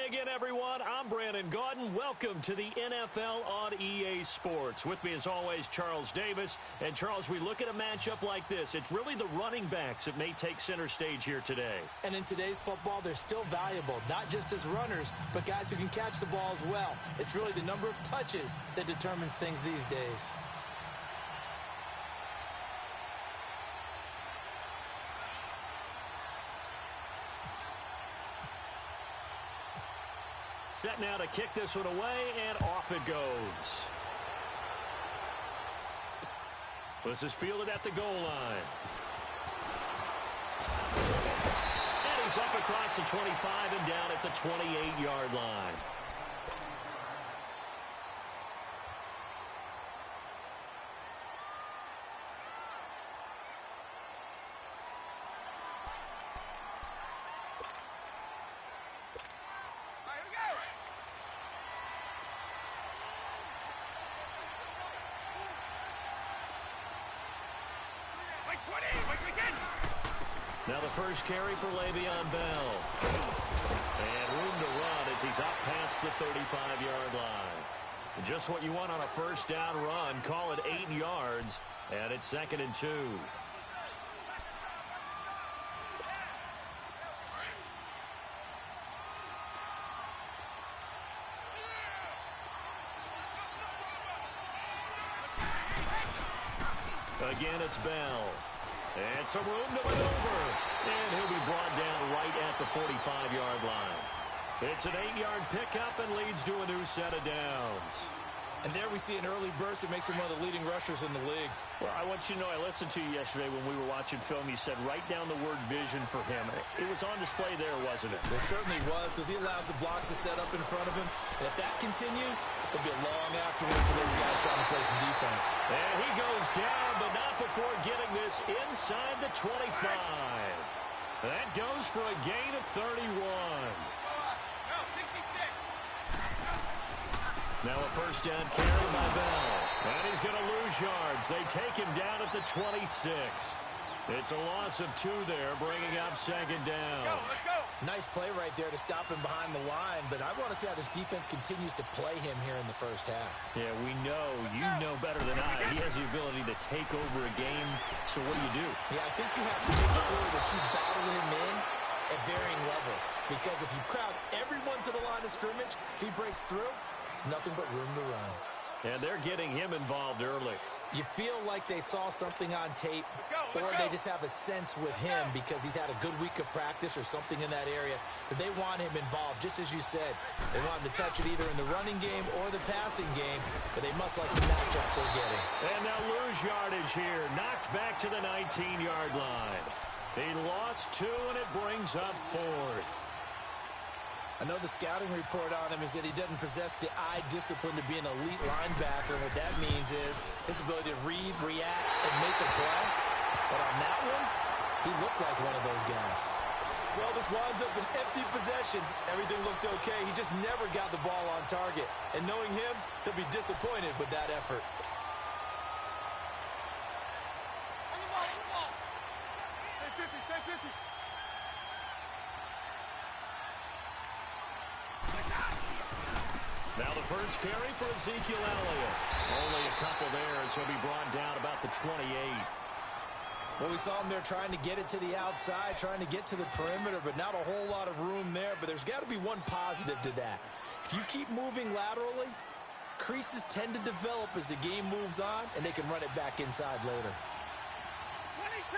again, everyone. I'm Brandon Gaudin. Welcome to the NFL on EA Sports. With me, as always, Charles Davis. And, Charles, we look at a matchup like this. It's really the running backs that may take center stage here today. And in today's football, they're still valuable, not just as runners, but guys who can catch the ball as well. It's really the number of touches that determines things these days. Set now to kick this one away, and off it goes. This is fielded at the goal line. And he's up across the 25 and down at the 28-yard line. Now the first carry for Le'Veon Bell. And room to run as he's up past the 35-yard line. Just what you want on a first down run. Call it 8 yards. And it's 2nd and 2. Again, it's Bell. And some room to maneuver. And he'll be brought down right at the 45-yard line. It's an 8-yard pickup and leads to a new set of downs. And there we see an early burst that makes him one of the leading rushers in the league. Well, I want you to know, I listened to you yesterday when we were watching film. You said write down the word vision for him. It was on display there, wasn't it? It certainly was, because he allows the blocks to set up in front of him. And if that continues, it'll be a long afternoon for those guys trying to play some defense. And he goes down, but not before getting this inside the 25. That goes for a gain of 31. Now a first down carry by Bell. And he's going to lose yards. They take him down at the 26. It's a loss of 2 there, bringing up 2nd down. Let's go. Nice play right there to stop him behind the line, but I want to see how this defense continues to play him here in the first half. Yeah, we know. You know better than I. He has the ability to take over a game, so what do? Yeah, I think you have to make sure that you battle him in at varying levels, because if you crowd everyone to the line of scrimmage, if he breaks through, there's nothing but room to run. And they're getting him involved early. You feel like they saw something on tape, or they just have a sense with him because he's had a good week of practice or something in that area that they want him involved, just as you said. They want him to touch it either in the running game or the passing game, but they must like the matchups they're getting. And they'll lose yardage here. Knocked back to the 19-yard line. He lost 2, and it brings up 4th. I know the scouting report on him is that he doesn't possess the eye discipline to be an elite linebacker. What that means is his ability to read, react, and make a play. But on that one, he looked like one of those guys. Well, this winds up an empty possession. Everything looked okay. He just never got the ball on target. And knowing him, he'll be disappointed with that effort. Stay 50. Now the first carry for Ezekiel Elliott. Only a couple there as he'll be brought down about the 28. Well, we saw him there trying to get it to the outside, trying to get to the perimeter, but not a whole lot of room there. But there's got to be one positive to that. If you keep moving laterally, creases tend to develop as the game moves on, and they can run it back inside later. 22.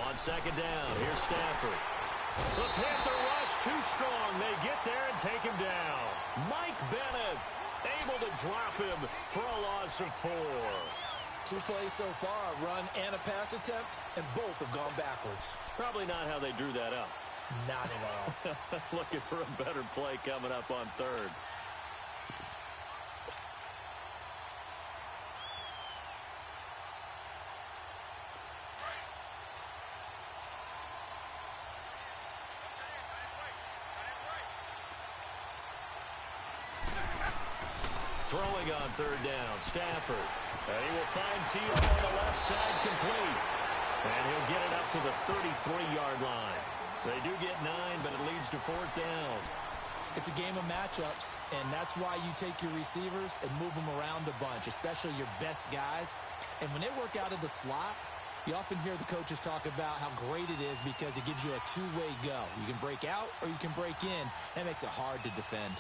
On 2nd down, here's Stafford. The Panther rush too strong. They get there and take him down. Mike Bennett able to drop him for a loss of 4. 2 plays so far, a run and a pass attempt, and both have gone backwards. Probably not how they drew that up. Not at all. Looking for a better play coming up on 3rd. Throwing on 3rd down, Stafford. And he will find T.O. on the left side complete. And he'll get it up to the 33-yard line. They do get 9, but it leads to 4th down. It's a game of matchups, and that's why you take your receivers and move them around a bunch, especially your best guys. And when they work out of the slot, you often hear the coaches talk about how great it is because it gives you a two-way go. You can break out or you can break in. That makes it hard to defend.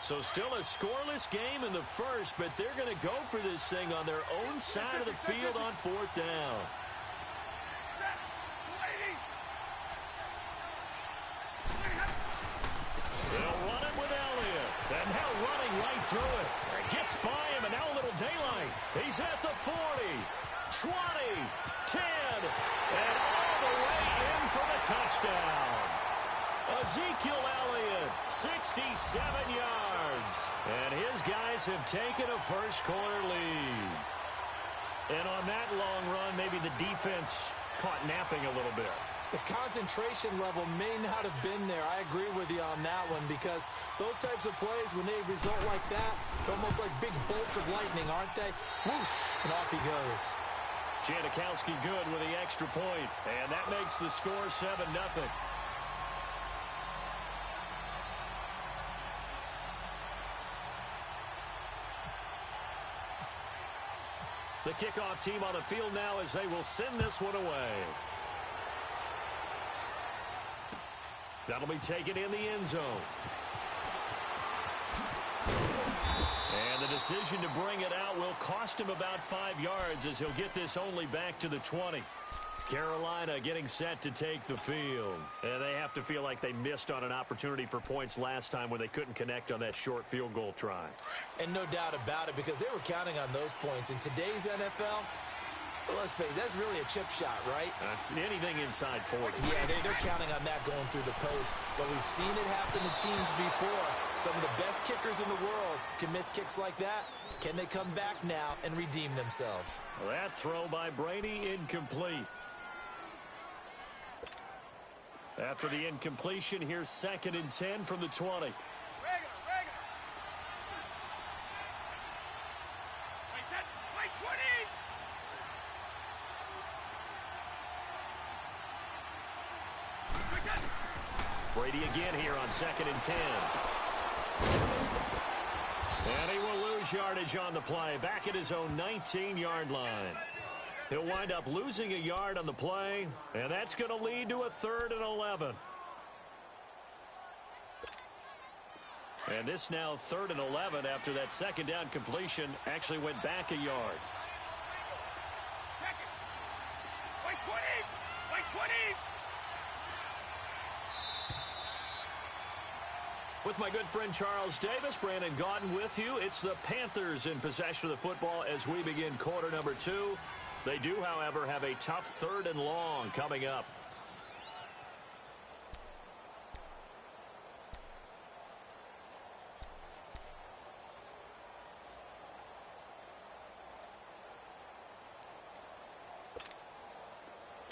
So still a scoreless game in the first, but they're going to go for this thing on their own side of the field on 4th down. They'll run it with Elliott. And now running right through it. Gets by him, and now a little daylight. He's at the 40, 20, 10, and all the way in for the touchdown. Ezekiel Elliott, 67 yards. And his guys have taken a first-quarter lead. And on that long run, maybe the defense caught napping a little bit. The concentration level may not have been there. I agree with you on that one because those types of plays, when they result like that, they're almost like big bolts of lightning, aren't they? Whoosh, and off he goes. Janikowski good with the extra point, and that makes the score 7-0. The kickoff team on the field now as they will send this one away. That'll be taken in the end zone. And the decision to bring it out will cost him about 5 yards as he'll get this only back to the 20. Carolina getting set to take the field. And they have to feel like they missed on an opportunity for points last time when they couldn't connect on that short field goal try. And no doubt about it because they were counting on those points. In today's NFL, let's face it, that's really a chip shot, right? That's anything inside 40. Yeah, they're counting on that going through the post. But we've seen it happen to teams before. Some of the best kickers in the world can miss kicks like that. Can they come back now and redeem themselves? Well, that throw by Brady incomplete. After the incompletion, here's 2nd and 10 from the 20. Brady again here on 2nd and 10. And he will lose yardage on the play, back at his own 19-yard line. He'll wind up losing a yard on the play, and that's going to lead to a 3rd and 11. And this now 3rd and 11 after that 2nd down completion actually went back a yard. White 20! White 20! With my good friend Charles Davis, Brandon Gaudin with you. It's the Panthers in possession of the football as we begin quarter number 2. They do, however, have a tough 3rd and long coming up.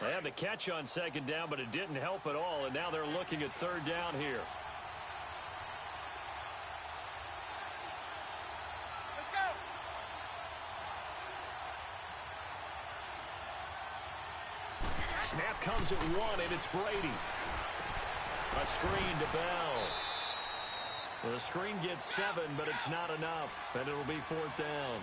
They had the catch on 2nd down, but it didn't help at all, and now they're looking at 3rd down here. Snap comes at 1, and it's Brady. A screen to Bell. The screen gets 7, but it's not enough, and it'll be 4th down.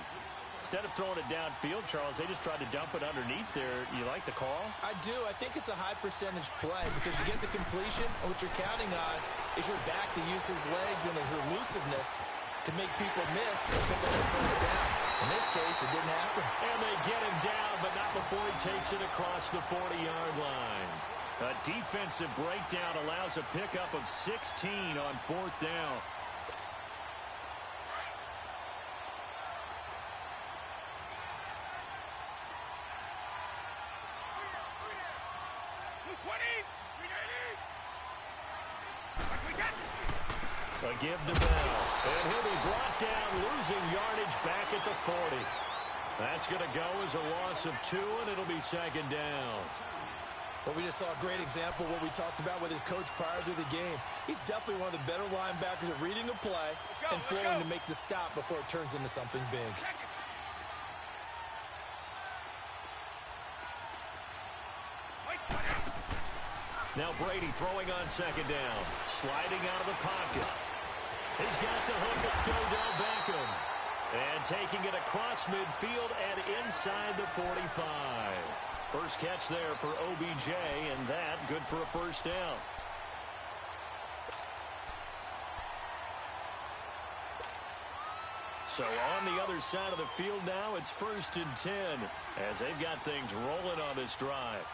Instead of throwing it downfield, Charles, they just tried to dump it underneath there. You like the call? I do. I think it's a high percentage play because you get the completion, and what you're counting on is your back to use his legs and his elusiveness to make people miss and pick up the first down. In this case, it didn't happen. And they get him down, but not before he takes it across the 40-yard line. A defensive breakdown allows a pickup of 16 on 4th down. A give to Bell. And he'll be brought down, losing yardage back at the 40. That's going to go as a loss of 2, and it'll be 2nd down. But we just saw a great example of what we talked about with his coach prior to the game. He's definitely one of the better linebackers at reading a play and flowing to make the stop before it turns into something big. Now Brady throwing on second down. Sliding out of the pocket. He's got the hook of Odell Beckham. And taking it across midfield and inside the 45. First catch there for OBJ, and that good for a first down. So on the other side of the field now, it's 1st and 10 as they've got things rolling on this drive.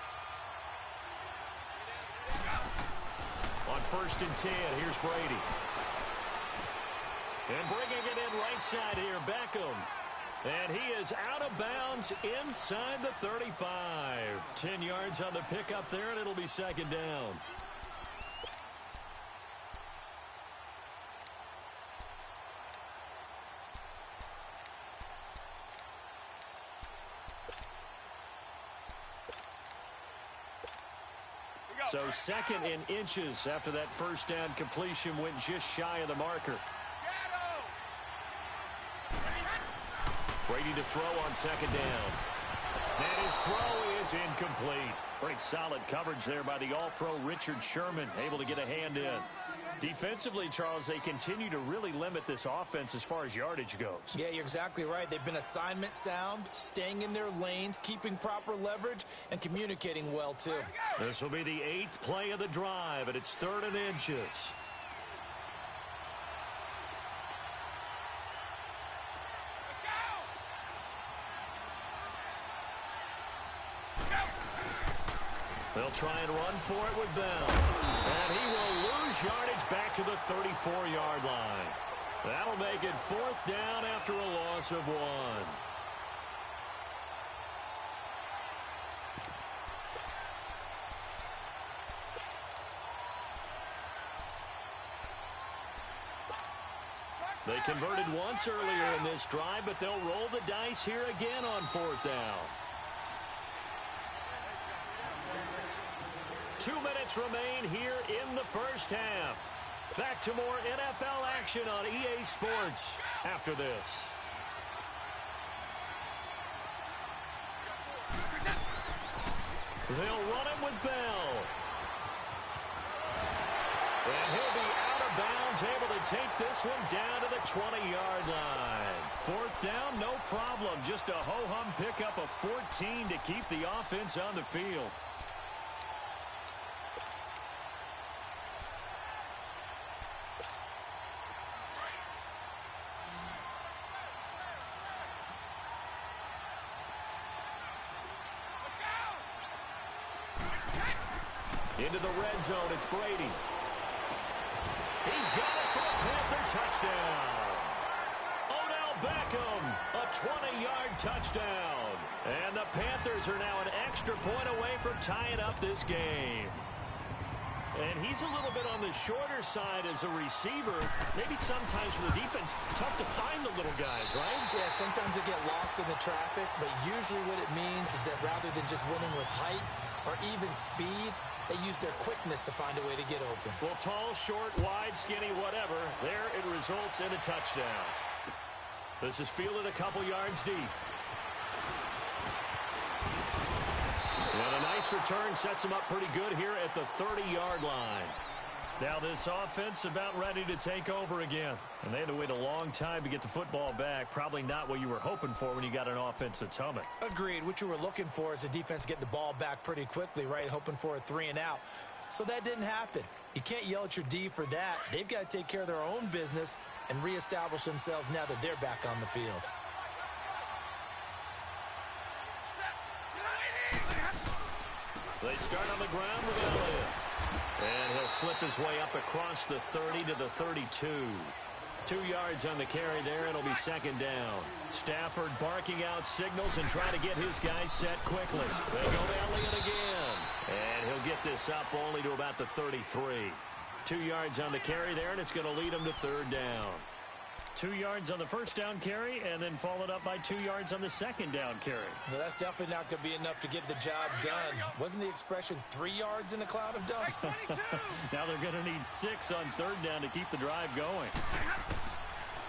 On 1st and 10, here's Brady. And bringing it in right side here, Beckham. And he is out of bounds inside the 35. 10 yards on the pickup there, and it'll be second down. So 2nd in inches after that first down completion went just shy of the marker. Brady to throw on second down. And his throw is incomplete. Pretty solid coverage there by the All-Pro Richard Sherman, able to get a hand in. Defensively, Charles, they continue to really limit this offense as far as yardage goes. Yeah, you're exactly right. They've been assignment sound, staying in their lanes, keeping proper leverage, and communicating well, too. This will be the 8th play of the drive, and it's 3rd and inches. They'll try and run for it with Bell. And he will lose yardage back to the 34-yard line. That'll make it 4th down after a loss of 1. They converted once earlier in this drive, but they'll roll the dice here again on 4th down. 2 minutes remain here in the first half. Back to more NFL action on EA Sports after this. They'll run him with Bell. And he'll be out of bounds, able to take this one down to the 20-yard line. 4th down, no problem. Just a ho-hum pickup of 14 to keep the offense on the field. Into the red zone, it's Brady. He's got it for a Panther touchdown. Odell Beckham, a 20-yard touchdown. And the Panthers are now an extra point away from tying up this game. And he's a little bit on the shorter side as a receiver. Maybe sometimes for the defense, tough to find the little guys, right? Yeah, sometimes they get lost in the traffic, but usually what it means is that rather than just winning with height or even speed, they use their quickness to find a way to get open. Well, tall, short, wide, skinny, whatever, there it results in a touchdown. This is fielded a couple yards deep. And a nice return sets him up pretty good here at the 30-yard line. Now this offense about ready to take over again. And they had to wait a long time to get the football back. Probably not what you were hoping for when you got an offense that's humming. Agreed. What you were looking for is the defense getting the ball back pretty quickly, right? Hoping for a 3 and out. So that didn't happen. You can't yell at your D for that. They've got to take care of their own business and reestablish themselves now that they're back on the field. They start on the ground with Elliott. And he'll slip his way up across the 30 to the 32. 2 yards on the carry there. It'll be second down. Stafford barking out signals and trying to get his guys set quickly. They go to Elliott again. And he'll get this up only to about the 33. 2 yards on the carry there, and it's going to lead him to 3rd down. 2 yards on the first down carry, and then followed up by 2 yards on the second down carry. Well, that's definitely not going to be enough to get the job done. Wasn't the expression 3 yards in a cloud of dust? Now they're going to need 6 on 3rd down to keep the drive going.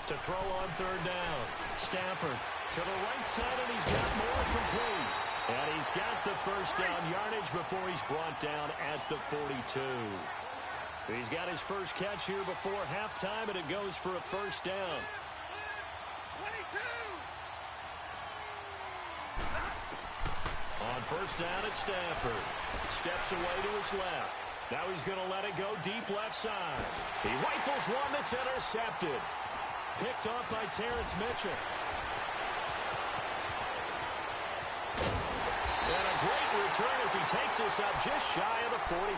To throw on 3rd down, Stafford to the right side, and he's got more complete. And he's got the first down yardage before he's brought down at the 42. He's got his first catch here before halftime, and it goes for a first down. 22. On first down, it's Stafford. Steps away to his left. Now he's going to let it go deep left side. He rifles one that's intercepted. Picked off by Terrence Mitchell. And a great return as he takes this up just shy of the 45.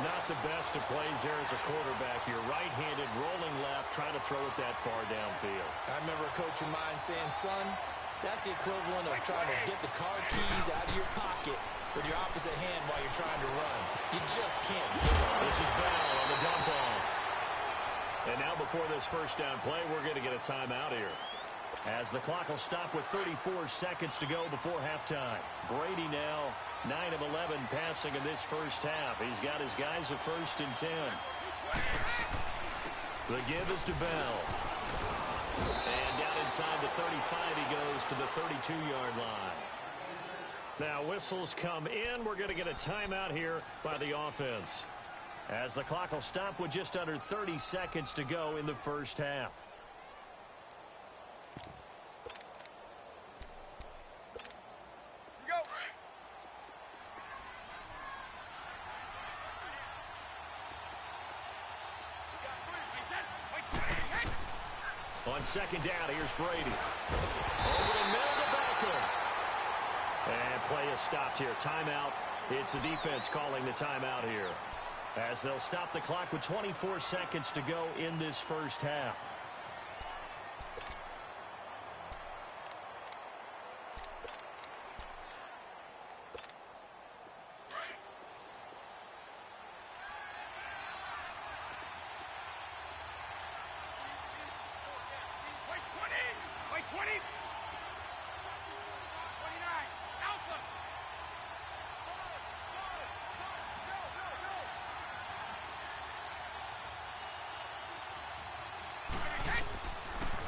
Not the best of plays there as a quarterback. You're right-handed, rolling left, trying to throw it that far downfield. I remember a coach of mine saying, son, that's the equivalent of trying to get the car keys out of your pocket with your opposite hand while you're trying to run. You just can't do it. This is Bell on the dump off. And now before this first down play, we're going to get a timeout here, as the clock will stop with 34 seconds to go before halftime. Brady now 9 of 11 passing in this first half. He's got his guys at 1st and 10. The give is to Bell. And down inside the 35 he goes to the 32-yard line. Now whistles come in. We're going to get a timeout here by the offense, as the clock will stop with just under 30 seconds to go in the first half. On second down, here's Brady. Over the middle to Beckham. And play is stopped here. Timeout. It's the defense calling the timeout here, as they'll stop the clock with 24 seconds to go in this first half.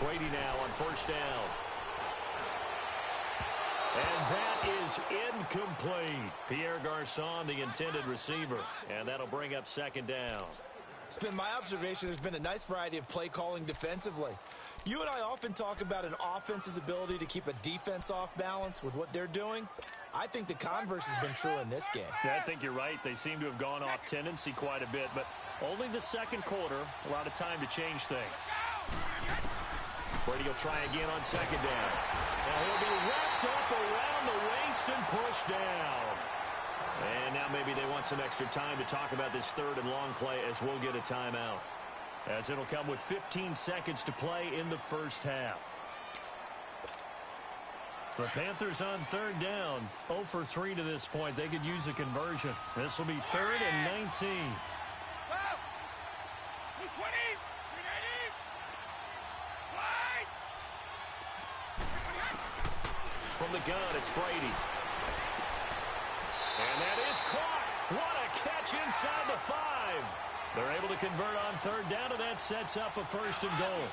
Brady now on first down. And that is incomplete. Pierre Garçon, the intended receiver. And that'll bring up second down. It's been my observation there's been a nice variety of play calling defensively. You and I often talk about an offense's ability to keep a defense off balance with what they're doing. I think the converse has been true in this game. Yeah, I think you're right. They seem to have gone off tendency quite a bit, but only the second quarter, a lot of time to change things. Brady will try again on second down. Now he'll be wrapped up around the waist and pushed down. And now maybe they want some extra time to talk about this third and long play, as we'll get a timeout, as it'll come with 15 seconds to play in the first half. The Panthers on third down, 0 for 3 to this point. They could use a conversion. This will be 3rd and 19. From the gun, it's Brady. And that is caught. What a catch inside the 5. They're able to convert on third down, and that sets up a 1st and goal.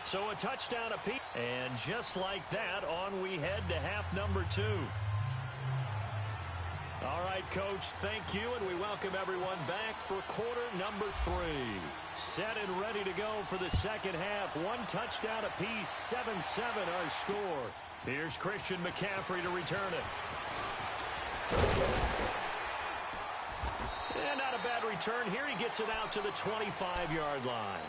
So a touchdown apiece. And just like that, on we head to half number 2. All right, Coach, thank you, and we welcome everyone back for quarter number 3. Set and ready to go for the second half. 1 touchdown apiece, 7-7 our score. Here's Christian McCaffrey to return it. And not a bad return here. He gets it out to the 25-yard line.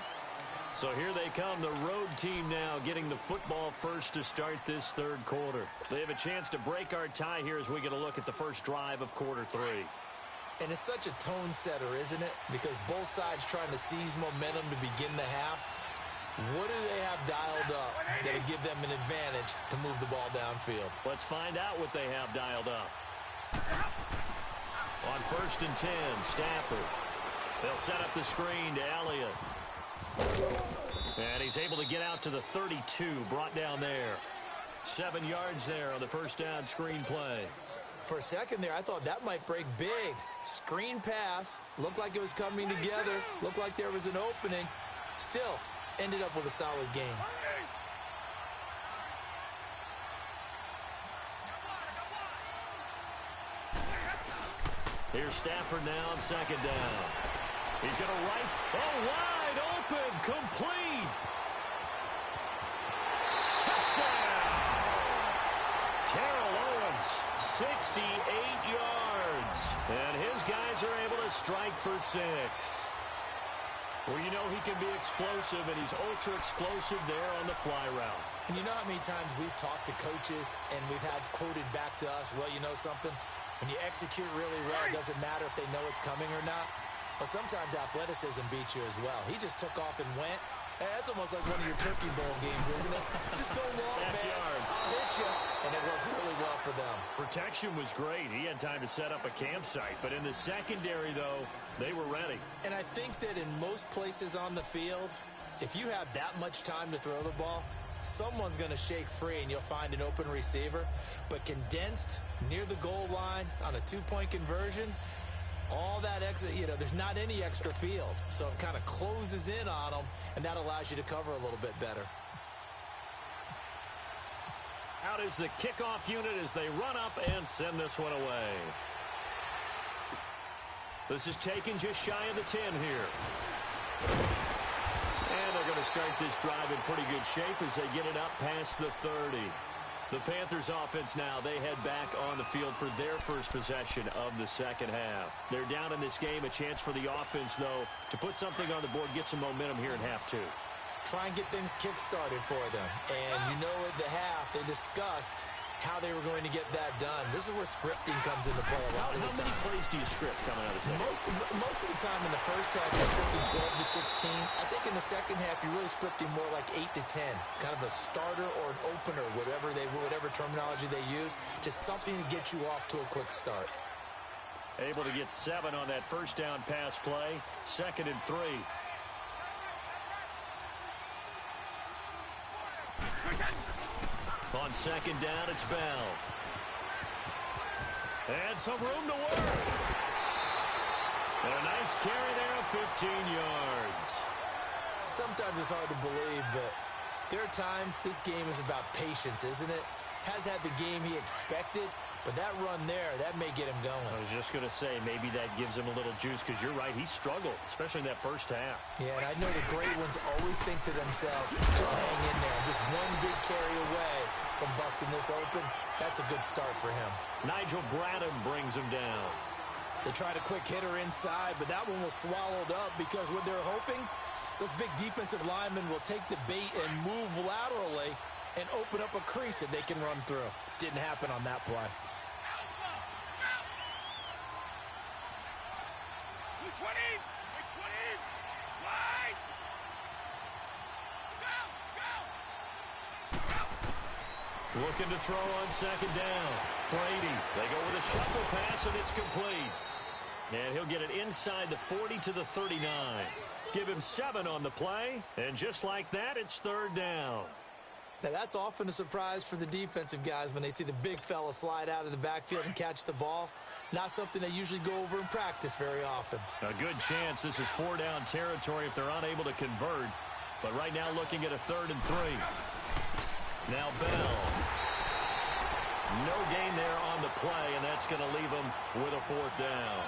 So here they come, the road team now getting the football first to start this third quarter. They have a chance to break our tie here as we get a look at the first drive of quarter 3. And it's such a tone setter, isn't it? Because both sides trying to seize momentum to begin the half. What do they have dialed up that'll give them an advantage to move the ball downfield? Let's find out what they have dialed up. On 1st and 10, Stafford. They'll set up the screen to Elliott. And he's able to get out to the 32, brought down there. 7 yards there on the first down screen play. For a second there, I thought that might break big. Screen pass. Looked like it was coming together. Looked like there was an opening. Still, ended up with a solid game. Here's Stafford now on second down. He's going to rifle. Oh, wide open. Complete. Touchdown. Terrell Owens, 68 yards. And his guys are able to strike for 6. Well, you know he can be explosive, and he's ultra-explosive there on the fly route. And you know how many times we've talked to coaches and we've had quoted back to us, well, you know something? When you execute really well, it doesn't matter if they know it's coming or not. Well, sometimes athleticism beats you as well. He just took off and went. And that's almost like one of your Turkey Bowl games, isn't it? Just go long, man. I'll hit you. And it worked really well for them. Protection was great. He had time to set up a campsite. But in the secondary, though, they were ready. And I think that in most places on the field, if you have that much time to throw the ball, someone's going to shake free and you'll find an open receiver. But condensed near the goal line on a two-point conversion, all that extra, there's not any extra field. So it kind of closes in on them, and that allows you to cover a little bit better. Out is the kickoff unit as they run up and send this one away. This is taken just shy of the 10 here. And they're going to start this drive in pretty good shape as they get it up past the 30. The Panthers offense now, they head back on the field for their first possession of the second half. They're down in this game, a chance for the offense, though, to put something on the board, get some momentum here in half 2. Try and get things kick-started for them. And at the half, they discussed how they were going to get that done. This is where scripting comes into play a lot of the time. How many plays do you script coming out of the second? Most of the time in the first half, you're scripting 12 to 16. I think in the second half, you're really scripting more like 8 to 10. Kind of a starter or an opener, whatever terminology they use. Just something to get you off to a quick start. Able to get 7 on that first down pass play. 2nd and 3. On second down, it's Bell. And some room to work. And a nice carry there of 15 yards. Sometimes it's hard to believe, but there are times this game is about patience, isn't it? Has had the game he expected, but that run there, that may get him going. I was just going to say, maybe that gives him a little juice, because you're right, he struggled, especially in that first half. Yeah, and I know the great ones always think to themselves, just hang in there. Just one big carry away from busting this open. That's a good start for him. Nigel Bradham brings him down. They tried a quick hitter inside, but that one was swallowed up because what they're hoping, those big defensive linemen will take the bait and move laterally and open up a crease that they can run through. Didn't happen on that play. 20, wide. Go. Looking to throw on second down. Brady, they go with a shuffle pass, and it's complete. And he'll get it inside the 40 to the 39. Give him 7 on the play, and just like that, it's 3rd down. Now, that's often a surprise for the defensive guys when they see the big fella slide out of the backfield and catch the ball. Not something they usually go over in practice very often. A good chance this is 4-down territory if they're unable to convert. But right now looking at a 3rd and 3. Now Bell. No gain there on the play, and that's going to leave him with a 4th down.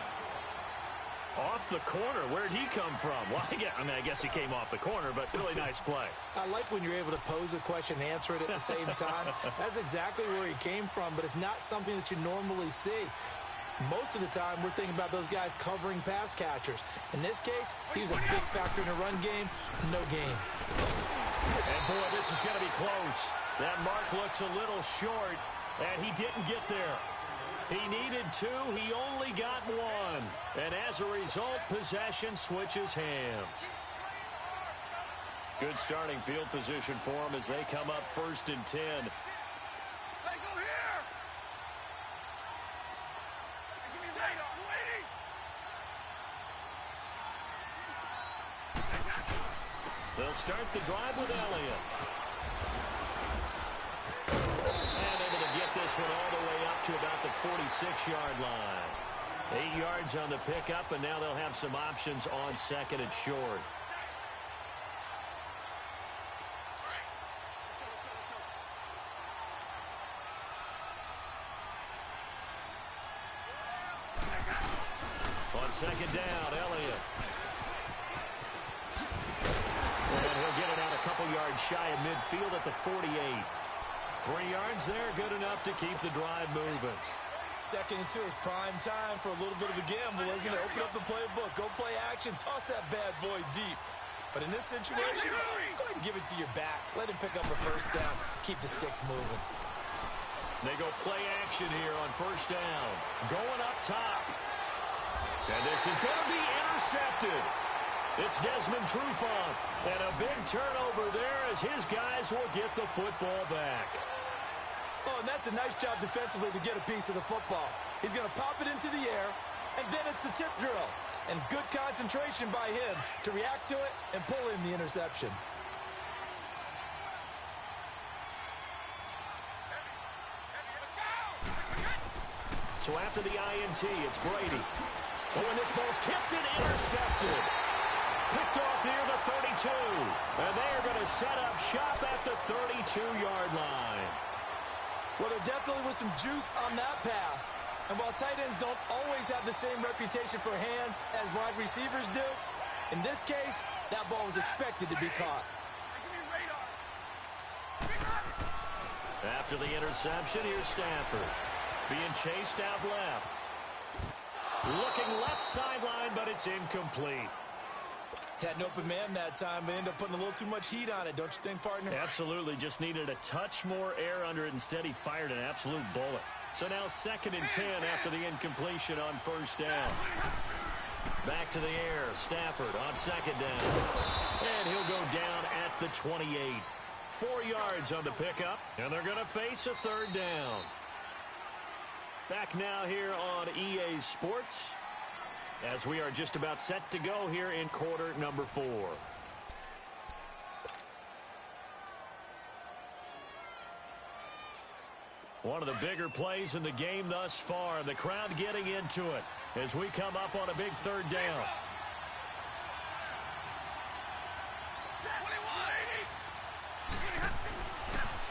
Off the corner. Where'd he come from? Well, I guess he came off the corner, but really nice play. I like when you're able to pose a question and answer it at the same time. That's exactly where he came from, but it's not something that you normally see. Most of the time, we're thinking about those guys covering pass catchers. In this case, he was a big factor in the run game. No gain. And, boy, this is going to be close. That mark looks a little short, and he didn't get there. He needed 2. He only got 1. And as a result, possession switches hands. Good starting field position for him as they come up 1st and 10. Hey, go here. Give me right. Waiting. They'll start the drive with Elliott. And able to get this one all the way up to about the 46-yard line. 8 yards on the pickup, and now they'll have some options on 2nd and short. second down, Elliott. And he'll get it out a couple yards shy of midfield at the 48. 3 yards there, good enough to keep the drive moving. 2nd and 2 is prime time for a little bit of a gamble, isn't it? Open up the playbook, go play action, toss that bad boy deep. But in this situation, go ahead and give it to your back. Let him pick up a first down. Keep the sticks moving. They go play action here on first down. Going up top. And this is going to be intercepted. It's Desmond Trufant. And a big turnover there as his guys will get the football back. Oh, and that's a nice job defensively to get a piece of the football. He's going to pop it into the air, and then it's the tip drill. And good concentration by him to react to it and pull in the interception. So after the INT, it's Brady. Oh, and this ball's tipped and intercepted. Picked off near the 32. And they are going to set up shop at the 32-yard line. Well, there definitely was some juice on that pass. And while tight ends don't always have the same reputation for hands as wide receivers do, in this case, that ball was expected to be caught. After the interception, here's Stafford. Being chased out left. Looking left sideline, but it's incomplete. Had an open man that time, but ended up putting a little too much heat on it, don't you think, partner? Absolutely. Just needed a touch more air under it. Instead, he fired an absolute bullet. So now 2nd and 10 after the incompletion on first down. Back to the air. Stafford on 2nd down. And he'll go down at the 28. 4 yards on the pickup. And they're going to face a 3rd down. Back now here on EA Sports, as we are just about set to go here in quarter number 4. One of the bigger plays in the game thus far. The crowd getting into it as we come up on a big 3rd down.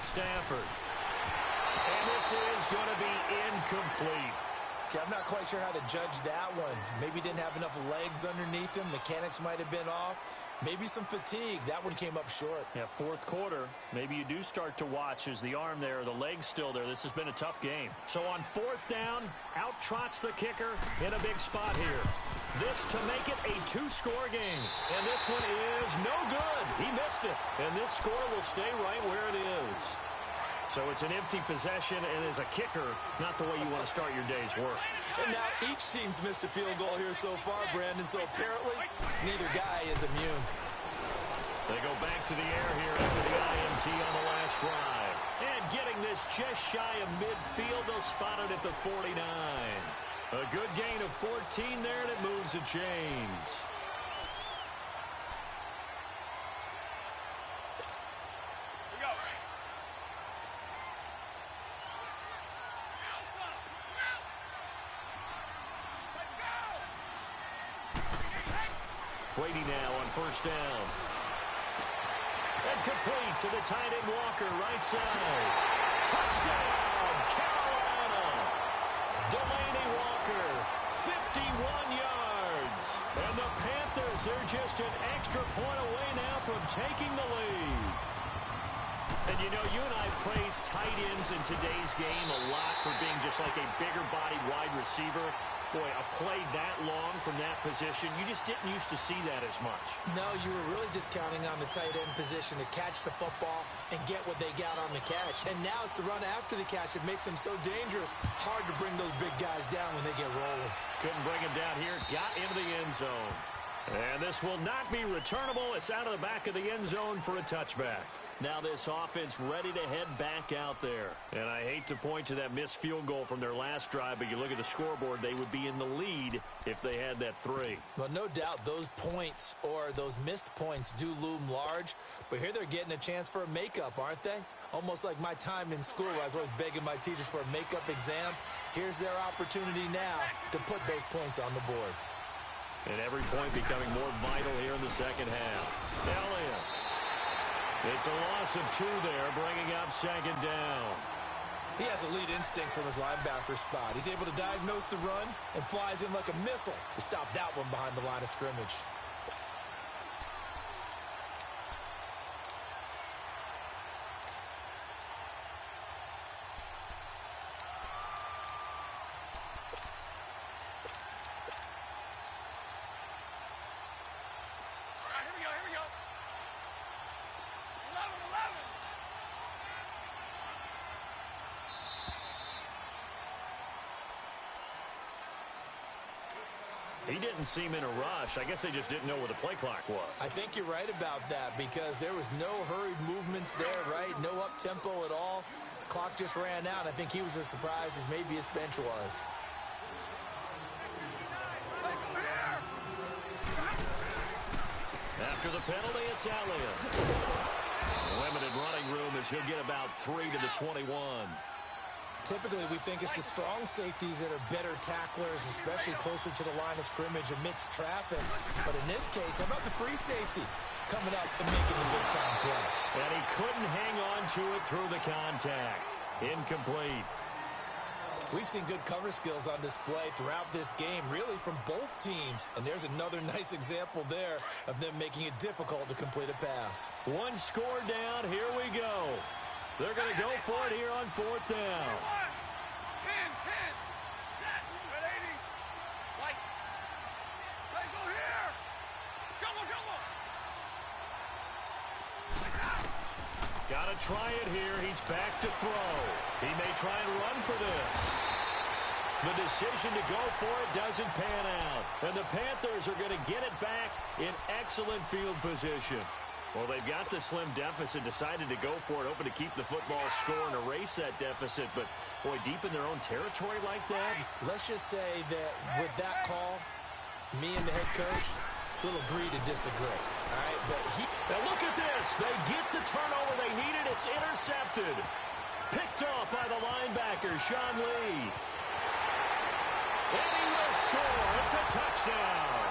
Stafford. And this is going to be incomplete. Okay, I'm not quite sure how to judge that one. Maybe didn't have enough legs underneath him. Mechanics might have been off. Maybe some fatigue. That one came up short. Yeah, 4th quarter. Maybe you do start to watch as the arm there, the leg's still there. This has been a tough game. So on 4th down, out trots the kicker in a big spot here. This to make it a 2-score game. And this one is no good. He missed it. And this score will stay right where it is. So it's an empty possession, and as a kicker, not the way you want to start your day's work. And now each team's missed a field goal here so far, Brandon, so apparently neither guy is immune. They go back to the air here after the INT on the last drive. And getting this just shy of midfield, they'll spot it at the 49. A good gain of 14 there, and it moves the chains. Brady now on first down. And complete to the tight end Walker, right side. Touchdown, Carolina. Delaney Walker, 51 yards. And the Panthers, they're just an extra point away now from taking the lead. And you know, you and I praise tight ends in today's game a lot for being just like a bigger-bodied wide receiver. Boy, a play that long from that position, you just didn't used to see that as much. No, you were really just counting on the tight end position to catch the football and get what they got on the catch. And now it's the run after the catch that makes them so dangerous. Hard to bring those big guys down when they get rolling. Couldn't bring him down here. Got into the end zone. And this will not be returnable. It's out of the back of the end zone for a touchback. Now this offense ready to head back out there. And I hate to point to that missed field goal from their last drive, but you look at the scoreboard, they would be in the lead if they had that 3. Well, no doubt those points or those missed points do loom large. But here they're getting a chance for a makeup, aren't they? Almost like my time in school where I was always begging my teachers for a makeup exam. Here's their opportunity now to put those points on the board. And every point becoming more vital here in the second half. Elliott. It's a loss of 2 there, bringing up second down. He has elite instincts from his linebacker spot. He's able to diagnose the run and flies in like a missile to stop that one behind the line of scrimmage. All right, here we go. 11. He didn't seem in a rush. I guess they just didn't know where the play clock was. I think you're right about that because there was no hurried movements there, right? No up-tempo at all. Clock just ran out. I think he was as surprised as maybe his bench was. After the penalty, it's Elliott. Limited running room as he'll get about 3 to the 21. Typically, we think it's the strong safeties that are better tacklers, especially closer to the line of scrimmage amidst traffic. But in this case, how about the free safety coming up and making the big-time play? And he couldn't hang on to it through the contact. Incomplete. We've seen good cover skills on display throughout this game, really from both teams. And there's another nice example there of them making it difficult to complete a pass. One score down. Here we go. They're going to go for it here on 4th down. 10. Red 80. Light. Hey, go here. Come on. Got to try it here. He's back to throw. He may try and run for this. The decision to go for it doesn't pan out. And the Panthers are going to get it back in excellent field position. Well, they've got the slim deficit, decided to go for it, hoping to keep the football score and erase that deficit. But, boy, deep in their own territory like that. Let's just say that with that call, me and the head coach will agree to disagree. All right, but now look at this. They get the turnover they needed. It's intercepted. Picked off by the linebacker, Sean Lee. And he will score. It's a touchdown.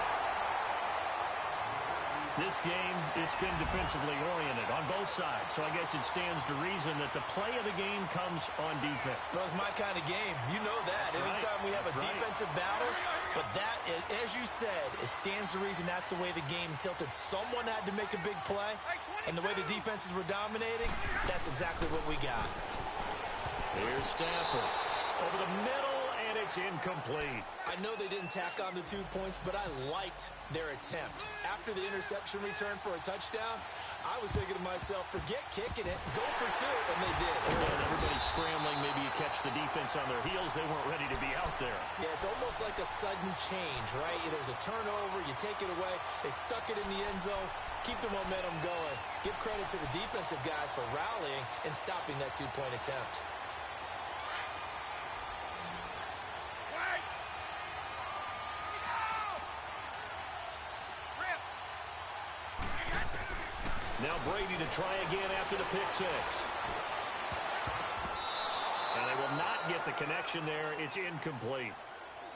This game, it's been defensively oriented on both sides. So I guess it stands to reason that the play of the game comes on defense. So it's my kind of game. You know that. That's Anytime right. we have That's a right. defensive battle. But that, as you said, it stands to reason that's the way the game tilted. Someone had to make a big play. And the way the defenses were dominating, that's exactly what we got. Here's Stafford. Over the middle, and it's incomplete. I know they didn't tack on the 2 points, but I liked their attempt. After the interception return for a touchdown, I was thinking to myself, forget kicking it, go for 2, and they did. And everybody's scrambling. Maybe you catch the defense on their heels. They weren't ready to be out there. Yeah, it's almost like a sudden change, right? There's a turnover, you take it away, they stuck it in the end zone, keep the momentum going. Give credit to the defensive guys for rallying and stopping that 2-point attempt. Now Brady to try again after the pick 6. And they will not get the connection there. It's incomplete.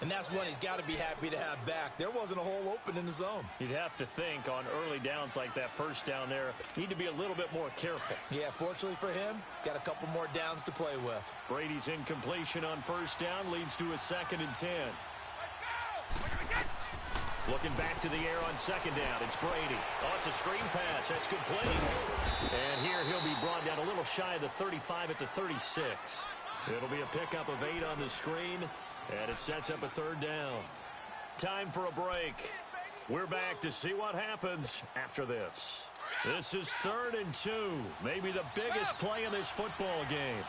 And that's one he's got to be happy to have back. There wasn't a hole open in the zone. You'd have to think on early downs like that first down there, need to be a little bit more careful. Yeah, fortunately for him, got a couple more downs to play with. Brady's incompletion on first down leads to a 2nd and 10. Looking back to the air on 2nd down. It's Brady. Oh, it's a screen pass. That's complete. And here he'll be brought down a little shy of the 35 at the 36. It'll be a pickup of 8 on the screen, and it sets up a 3rd down. Time for a break. We're back to see what happens after this. This is 3rd and 2. Maybe the biggest play in this football game.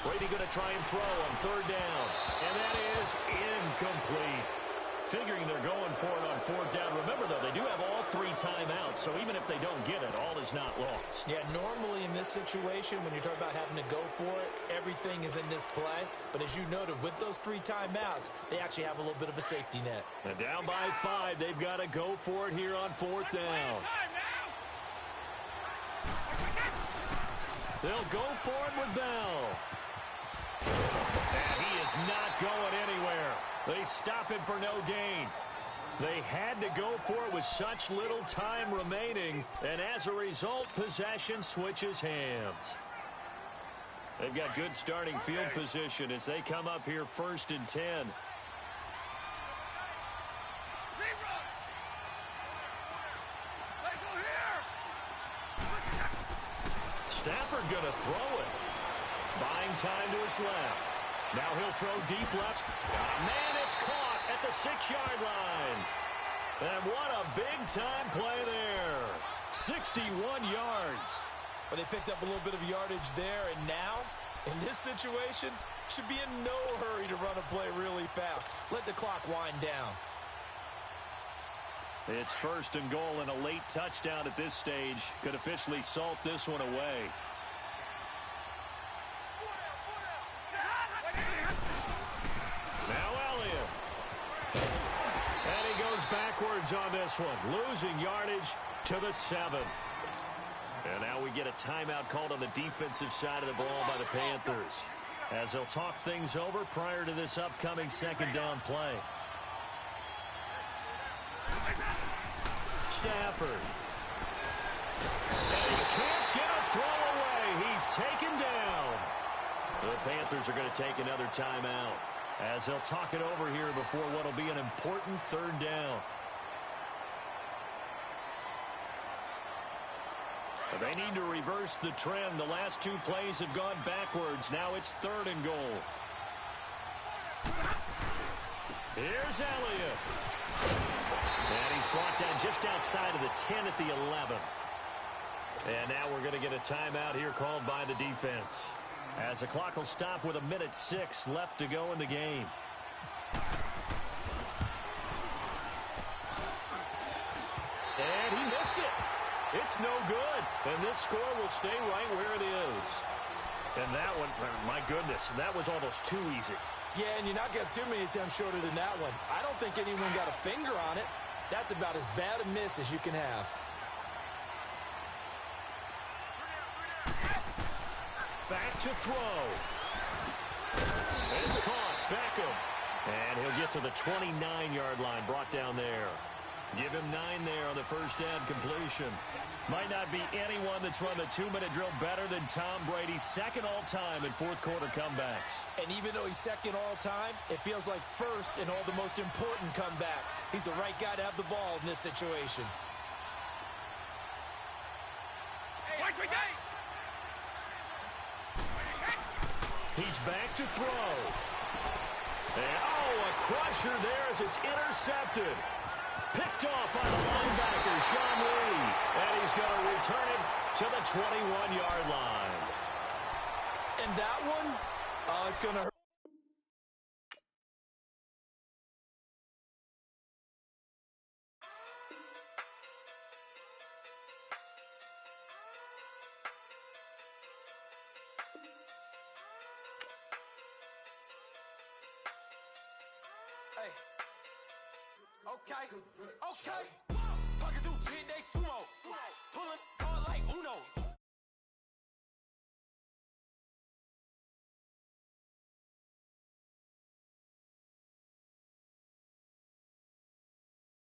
Brady going to try and throw on 3rd down. And that is incomplete. Figuring they're going for it on 4th down. Remember, though, they do have all 3 timeouts, so even if they don't get it, all is not lost. Yeah, normally in this situation, when you're talking about having to go for it, everything is in this play. But as you noted, with those 3 timeouts, they actually have a little bit of a safety net. And down by 5, they've got to go for it here on 4th down. They'll go for it with Bell. And he is not going anywhere. They stop him for no gain. They had to go for it with such little time remaining, and as a result, possession switches hands. They've got good starting field position as they come up here 1st and 10. Stafford going to throw it. Buying time to his left. Now he'll throw deep left. Man, it's caught at the 6-yard line. And what a big-time play there. 61 yards. But they picked up a little bit of yardage there, and now, in this situation, should be in no hurry to run a play really fast. Let the clock wind down. It's 1st and goal, and a late touchdown at this stage could officially salt this one away. Now Elliott. And he goes backwards on this one, losing yardage to the 7. And now we get a timeout called on the defensive side of the ball by the Panthers, as they'll talk things over prior to this upcoming 2nd down play. Stafford. And he can't get a throw away. He's taken down. The Panthers are going to take another timeout, as they'll talk it over here before what will be an important 3rd down. They need to reverse the trend. The last 2 plays have gone backwards. Now it's 3rd and goal. Here's Elliott. And he's brought down just outside of the 10 at the 11. And now we're going to get a timeout here called by the defense, as the clock will stop with 1:06 left to go in the game. And he missed it. It's no good. And this score will stay right where it is. And that one, my goodness, that was almost too easy. Yeah, and you're not going to have too many attempts shorter than that one. I don't think anyone got a finger on it. That's about as bad a miss as you can have. Back to throw. It's caught. Beckham. And he'll get to the 29-yard line, brought down there. Give him 9 there on the first down completion. Might not be anyone that's run the 2-minute drill better than Tom Brady, 2nd all-time in 4th quarter comebacks. And even though he's 2nd all-time, it feels like 1st in all the most important comebacks. He's the right guy to have the ball in this situation. He's back to throw. And, a crusher there as it's intercepted. Picked off by the linebacker, Sean Lee. And he's going to return it to the 21-yard line. And that one, it's going to hurt. Okay. Talking through 10-day sumo. Pulling hard like Uno.